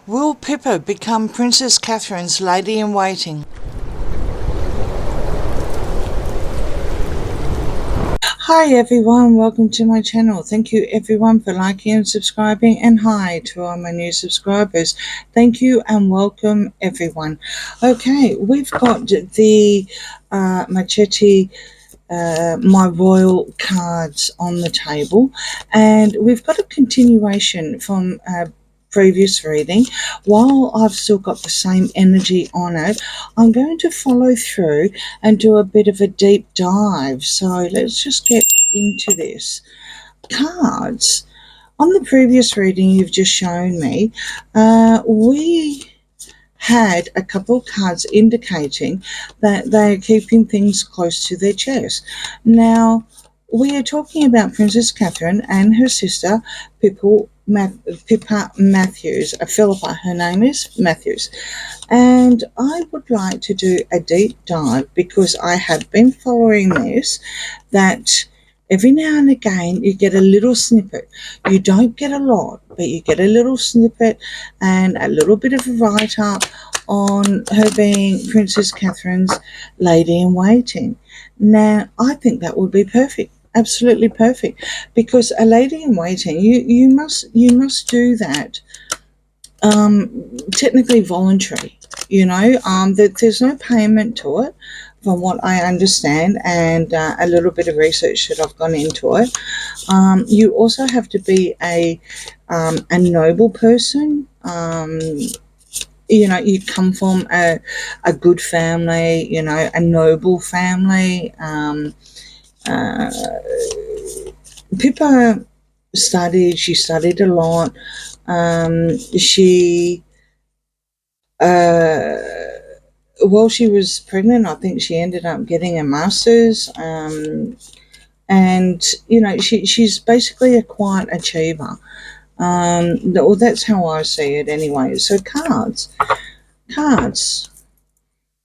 Will Pippa become Princess Catherine's lady-in-waiting? Hi everyone, welcome to my channel. Thank you everyone for liking and subscribing, and hi to all my new subscribers. Thank you and welcome everyone. Okay, we've got the Machete my royal cards on the table, and we've got a continuation from previous reading. While I've still got the same energy on it, I'm going to follow through and do a bit of a deep dive. So let's just get into this. Cards. On the previous reading you've just shown me, we had a couple of cards indicating that they are keeping things close to their chest. Now, we are talking about Princess Catherine and her sister, Pippa Matthews. Philippa, her name is Matthews. And I would like to do a deep dive because I have been following this, that every now and again you get a little snippet. You don't get a lot, but you get a little snippet and a little bit of a write-up on her being Princess Catherine's lady-in-waiting. Now, I think that would be perfect. Absolutely perfect, because a lady-in-waiting, you must do that technically voluntary. There's no payment to it, from what I understand, and a little bit of research that I've gone into it. You also have to be a noble person. You come from a good family, a noble family. Pippa she studied a lot. While she was pregnant, I think she ended up getting a master's. And she's basically a quiet achiever. Well, that's how I see it anyway. So cards.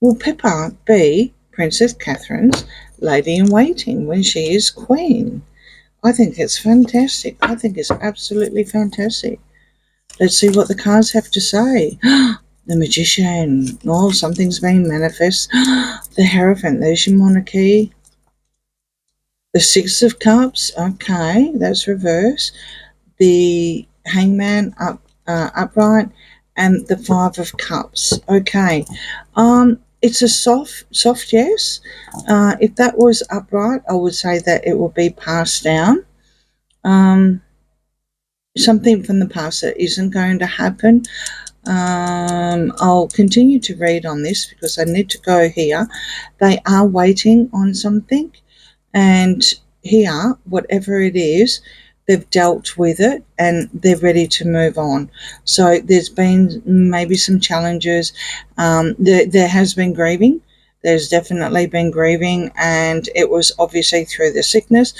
Will Pippa be Princess Catherine's lady-in-waiting when she is queen? I think it's fantastic. I think it's absolutely fantastic. Let's see what the cards have to say. The Magician. Oh, something's being manifest. The Hierophant. There's your monarchy. The Six of Cups. Okay, that's reverse. The Hangman upright, and the Five of Cups. Okay. It's a soft yes. If that was upright, I would say that it will be passed down. Something from the past that isn't going to happen. I'll continue to read on this because I need to go here. They are waiting on something, and here, whatever it is, they've dealt with it and they're ready to move on. So there's been maybe some challenges. There has been grieving. There's definitely been grieving, and it was obviously through the sickness.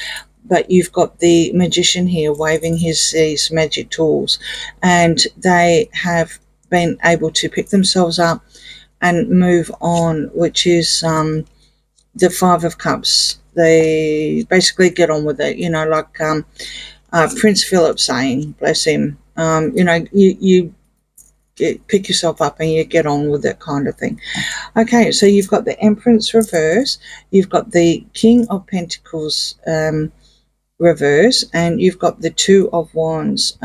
But you've got the Magician here waving these magic tools, and they have been able to pick themselves up and move on, which is the Five of Cups. They basically get on with it, like Prince Philip saying, bless him, you pick yourself up and you get on with it, kind of thing. Okay, so you've got the Empress reverse, you've got the King of Pentacles reverse, and you've got the Two of Wands.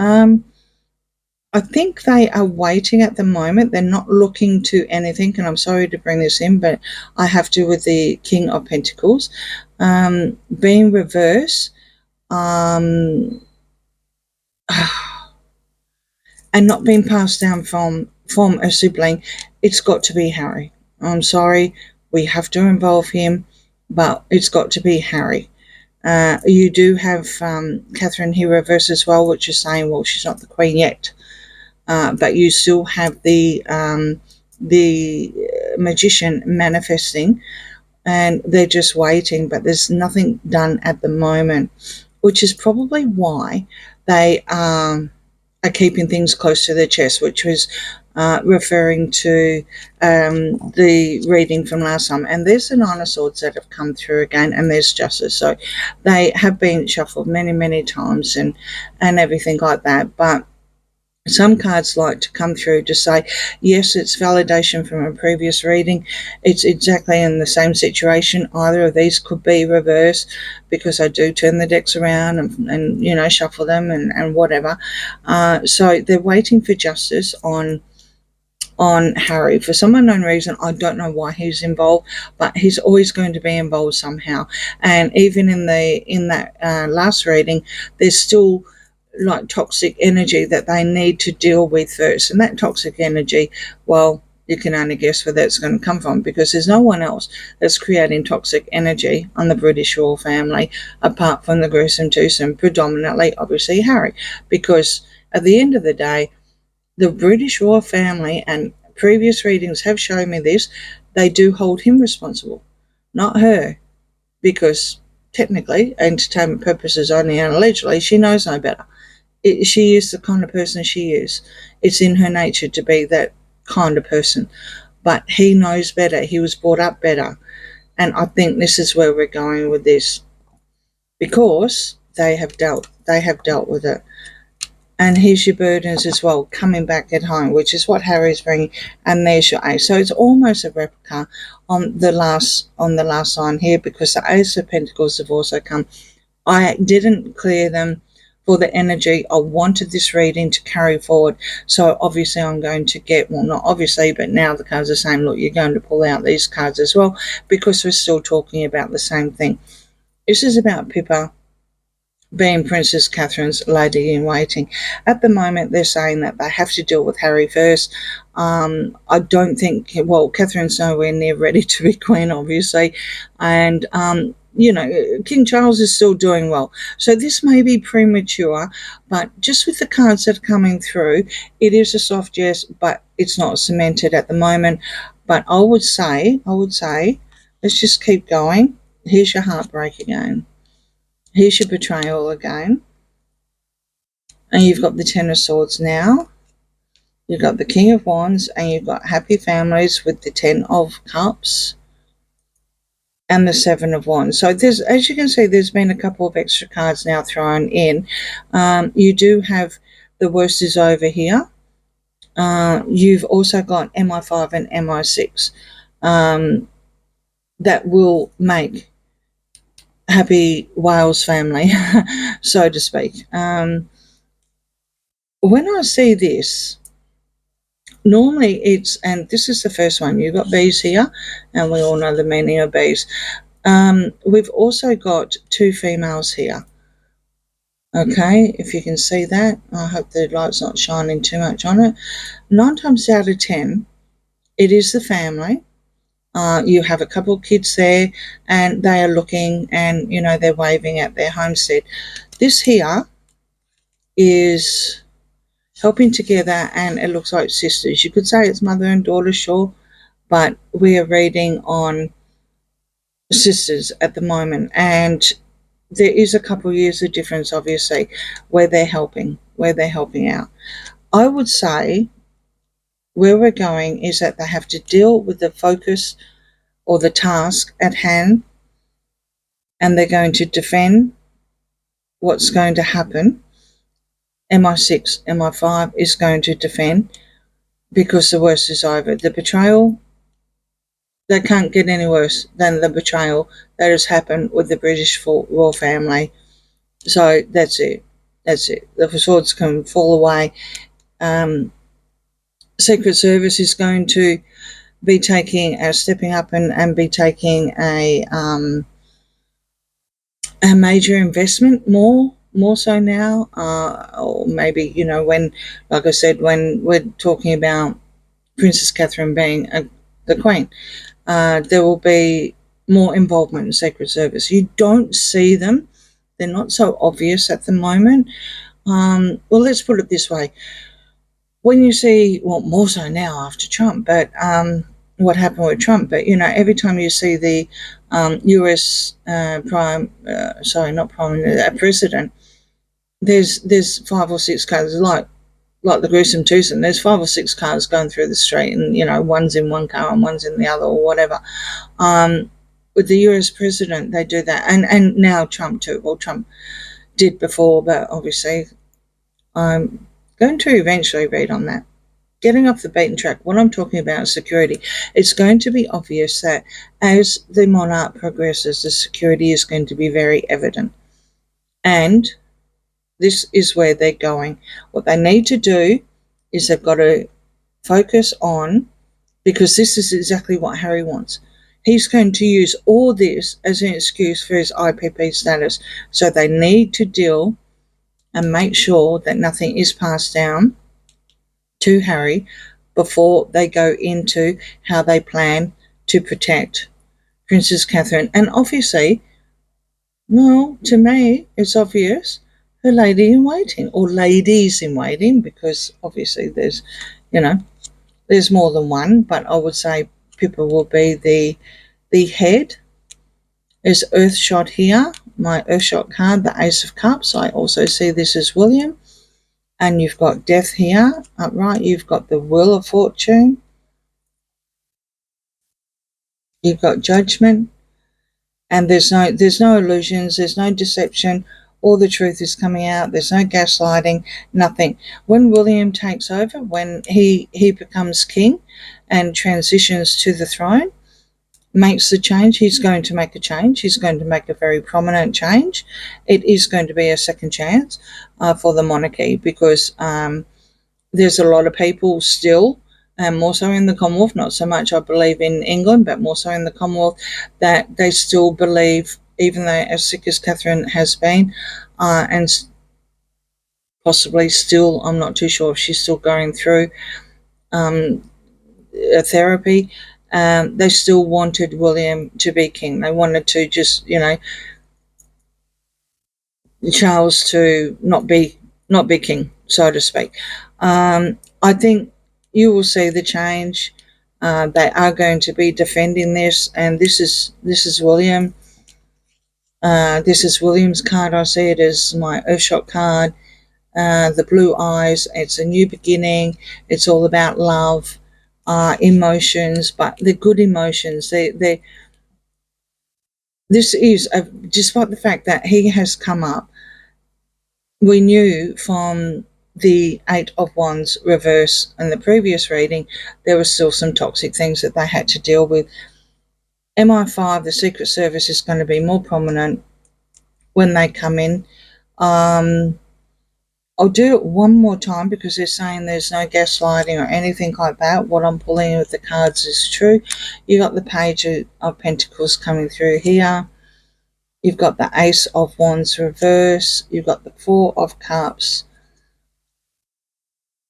I think they are waiting at the moment. They're not looking to anything, and I'm sorry to bring this in, but I have to with the King of Pentacles being reverse, and not being passed down from a sibling. It's got to be Harry. I'm sorry, we have to involve him, but it's got to be Harry. You do have Catherine here reverse as well, which is saying, well, she's not the queen yet. But you still have the Magician manifesting, and they're just waiting, but there's nothing done at the moment, which is probably why they are keeping things close to their chest, which was referring to the reading from last time. And there's the Nine of Swords that have come through again, and there's Justice. So they have been shuffled many, many times and everything like that. But Some cards like to come through to say, yes, it's validation from a previous reading. It's exactly in the same situation. Either of these could be reversed because I do turn the decks around and shuffle them and whatever. So they're waiting for justice on Harry for some unknown reason. I don't know why he's involved, but he's always going to be involved somehow. And even in that last reading, there's still like toxic energy that they need to deal with first. And that toxic energy, well, you can only guess where that's going to come from, because there's no one else that's creating toxic energy on the British royal family apart from the gruesome twosome, predominantly, obviously, Harry. Because at the end of the day, the British royal family, and previous readings have shown me this, they do hold him responsible, not her, because technically, entertainment purposes only and allegedly, she knows no better. She is the kind of person she is. It's in her nature to be that kind of person. But he knows better. He was brought up better. And I think this is where we're going with this, because they have dealt with it. And here's your burdens as well, coming back at home, which is what Harry's bringing. And there's your ace. So it's almost a replica on the last line here, because the Ace of Pentacles have also come. I didn't clear them for the energy. I wanted this reading to carry forward. So obviously I'm going to get, well, not obviously, but now the cards are saying, look, you're going to pull out these cards as well, because we're still talking about the same thing. This is about Pippa being Princess Catherine's lady-in-waiting. At the moment, they're saying that they have to deal with Harry first. I don't think, well, Catherine's nowhere near ready to be queen, obviously. And, King Charles is still doing well. So this may be premature, but just with the cards that are coming through, it is a soft yes, but it's not cemented at the moment. But I would say, let's just keep going. Here's your heartbreak again. Here's your betrayal again. And you've got the Ten of Swords now. You've got the King of Wands, and you've got happy families with the Ten of Cups and the Seven of Wands. So there's, as you can see, there's been a couple of extra cards now thrown in. You do have the worst is over here. You've also got MI5 and MI6 that will make happy Wales family, so to speak. When I see this, normally it's, and this is the first one, you've got bees here, and we all know the meaning of bees. We've also got two females here. Okay, if you can see that, I hope the light's not shining too much on it. 9 times out of 10, it is the family. You have a couple of kids there, and they are looking, and they're waving at their homestead. This here is helping together, and it looks like sisters. You could say it's mother and daughter, sure, but we are reading on sisters at the moment, and there is a couple of years of difference, obviously, where they're helping out. I would say where we're going is that they have to deal with the focus or the task at hand, and they're going to defend what's going to happen. MI6, MI5 is going to defend, because the worst is over. The betrayal, that can't get any worse than the betrayal that has happened with the British royal family. So that's it. The swords can fall away. Secret Service is going to be stepping up and be taking a major investment, more so now, or maybe when, like I said, when we're talking about Princess Catherine being the Queen, there will be more involvement in Secret Service. You don't see them; they're not so obvious at the moment. Well, let's put it this way: when you see, well, more so now after Trump, but what happened with Trump, but every time you see the US president, there's 5 or 6 cars, like the gruesome twosome. There's 5 or 6 cars going through the street, and one's in one car and one's in the other, or whatever. With the US president, they do that, and now Trump too. Well, Trump did before, but obviously going to eventually read on that. Getting off the beaten track, what I'm talking about is security. It's going to be obvious that as the monarch progresses, the security is going to be very evident. And this is where they're going. What they need to do is they've got to focus on, because this is exactly what Harry wants. He's going to use all this as an excuse for his IPP status. So they need to deal and make sure that nothing is passed down to Harry before they go into how they plan to protect Princess Catherine. And obviously, well, to me, it's obvious, her lady in waiting, or ladies in waiting, because obviously there's, there's more than one, but I would say Pippa will be the head. There's Earthshot here, my Earthshot card, the Ace of Cups. I also see this as William. And you've got Death here, upright. You've got the Wheel of Fortune. You've got Judgment. And there's no illusions, there's no deception. All the truth is coming out. There's no gaslighting, nothing. When William takes over, when he becomes king and transitions to the throne, makes the change, he's going to make a change. He's going to make a very prominent change. It is going to be a second chance for the monarchy, because there's a lot of people still, and more so in the Commonwealth, not so much I believe in England, but more so in the Commonwealth, that they still believe, even though as sick as Catherine has been, and possibly still, I'm not too sure if she's still going through a therapy, they still wanted William to be king. They wanted to just, Charles to not be king, so to speak. I think you will see the change. They are going to be defending this, and this is William. This is William's card. I see it as my Earthshot card. The blue eyes. It's a new beginning. It's all about love, emotions, but the good emotions. This is, despite the fact that he has come up, we knew from the Eight of Wands reverse in the previous reading, there were still some toxic things that they had to deal with. MI5, the Secret Service, is going to be more prominent when they come in. I'll do it one more time because they're saying there's no gaslighting or anything like that. What I'm pulling with the cards is true. You got the Page of Pentacles coming through here. You've got the Ace of Wands reverse. You've got the Four of Cups.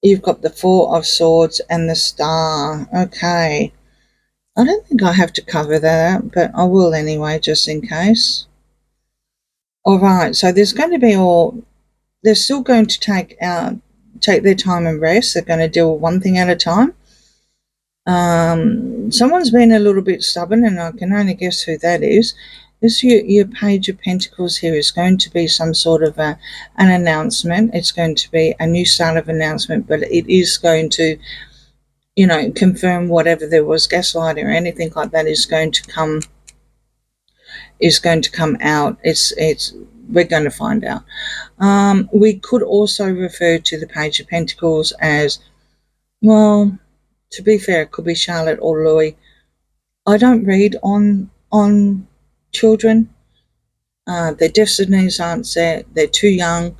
You've got the Four of Swords and the Star. Okay. I don't think I have to cover that, but I will anyway, just in case. All right. So there's going to be they're still going to take their time and rest. They're going to deal with one thing at a time. Someone's been a little bit stubborn, and I can only guess who that is. This your Page of Pentacles here is going to be some sort of an announcement. It's going to be a new start of announcement, but it is going to, confirm whatever there was gaslighting or anything like that is going to come out. We're going to find out. We could also refer to the Page of Pentacles as, well, to be fair, it could be Charlotte or Louis. I don't read on children. Their destinies aren't set. They're too young.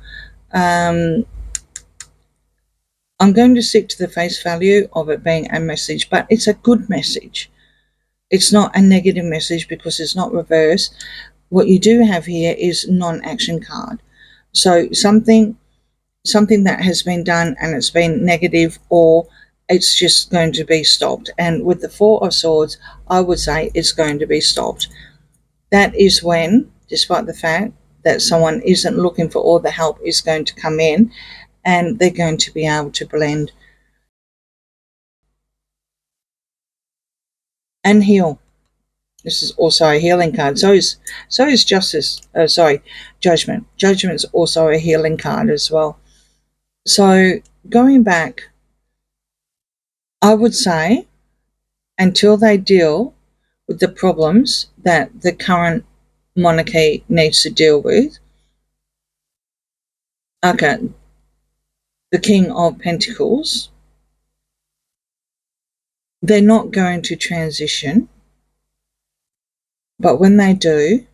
I'm going to stick to the face value of it being a message, but it's a good message. It's not a negative message because it's not reverse. What you do have here is non-action card. So something that has been done and it's been negative, or it's just going to be stopped. And with the Four of Swords, I would say it's going to be stopped. That is when, despite the fact that someone isn't looking for all the help, is going to come in and they're going to be able to blend and heal. This is also a healing card. So is Judgment. Judgment's also a healing card as well. So going back, I would say until they deal with the problems that the current monarchy needs to deal with. Okay, the King of Pentacles, they're not going to transition, but when they do,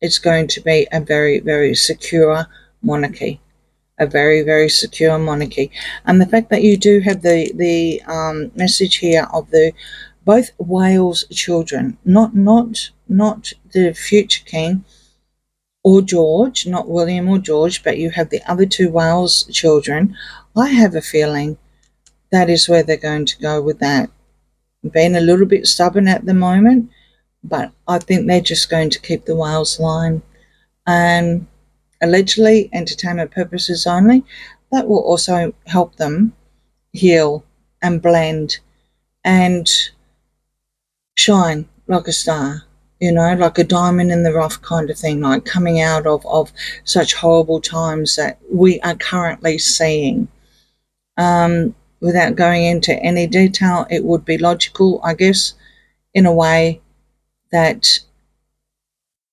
it's going to be a very, very secure monarchy. A very, very secure monarchy. And the fact that you do have the message here of the both Wales children, not the future king or George, not William or George, but you have the other two Wales children. I have a feeling that is where they're going to go with that. Being a little bit stubborn at the moment, but I think they're just going to keep the Wales line. And allegedly, entertainment purposes only, that will also help them heal and blend and shine like a star, like a diamond in the rough kind of thing, like coming out of such horrible times that we are currently seeing. Without going into any detail, it would be logical, I guess, in a way that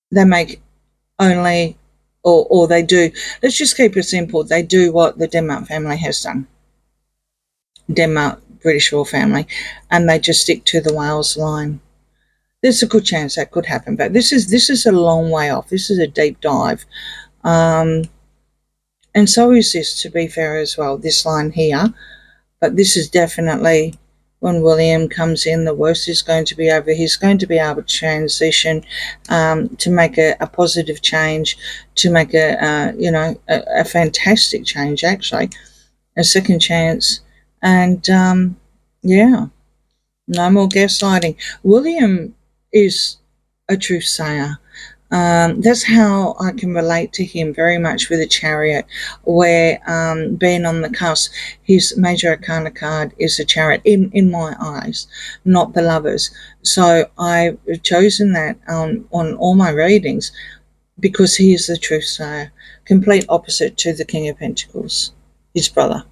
they make only, or they do, let's just keep it simple, they do what the Denmark family has done. Denmark, British royal family, and they just stick to the Wales line. There's a good chance that could happen, but this is a long way off. This is a deep dive. And so is this, to be fair as well, this line here. But this is definitely, when William comes in, the worst is going to be over. He's going to be able to transition, to make a positive change, to make a fantastic change, actually, a second chance. And yeah, no more gaslighting. William is a truth sayer. That's how I can relate to him very much with the Chariot, where being on the cusp, his major arcana card is the Chariot in my eyes, not the Lovers. So I've chosen that on all my readings because he is the truth sayer, complete opposite to the King of Pentacles, his brother.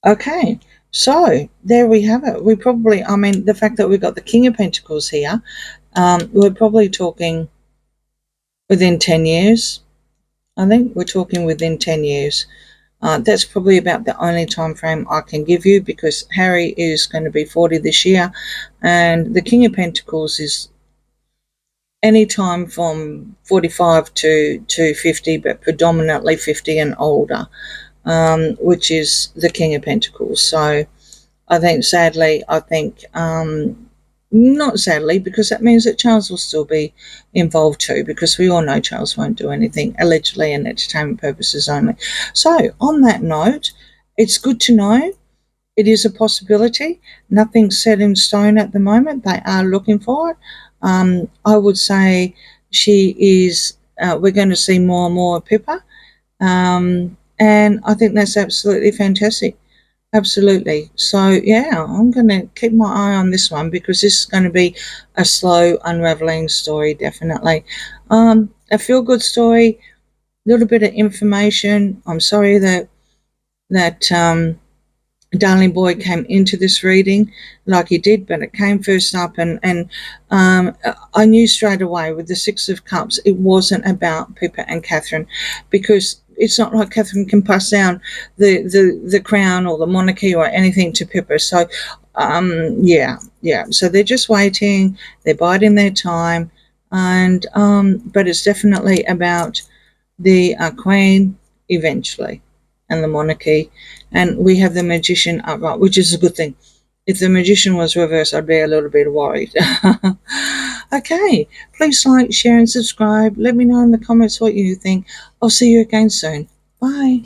Okay, so there we have it. We probably, the fact that we've got the King of Pentacles here, we're probably talking within 10 years. I think we're talking within 10 years. That's probably about the only time frame I can give you, because Harry is going to be 40 this year, and the King of Pentacles is any time from 45 to 50, but predominantly 50 and older, which is the King of Pentacles. So I think, sadly, not sadly, because that means that Charles will still be involved too, because we all know Charles won't do anything, allegedly, and entertainment purposes only. So on that note, it's good to know it is a possibility. Nothing's set in stone at the moment. They are looking for it. I would say she is, we're going to see more and more of Pippa. And I think that's absolutely fantastic. Absolutely. So, yeah, I'm going to keep my eye on this one, because this is going to be a slow unraveling story, definitely. A feel-good story, a little bit of information. I'm sorry that Darling Boy came into this reading like he did, but it came first up, and I knew straight away with the Six of Cups it wasn't about Pippa and Catherine, because it's not like Catherine can pass down the crown or the monarchy or anything to Pippa. So yeah, so they're just waiting, they're biding their time, and but it's definitely about the Queen eventually, and the monarchy. And we have the Magician upright, which is a good thing. If the Magician was reversed, I'd be a little bit worried. Okay, please like, share and subscribe. Let me know in the comments what you think. I'll see you again soon. Bye.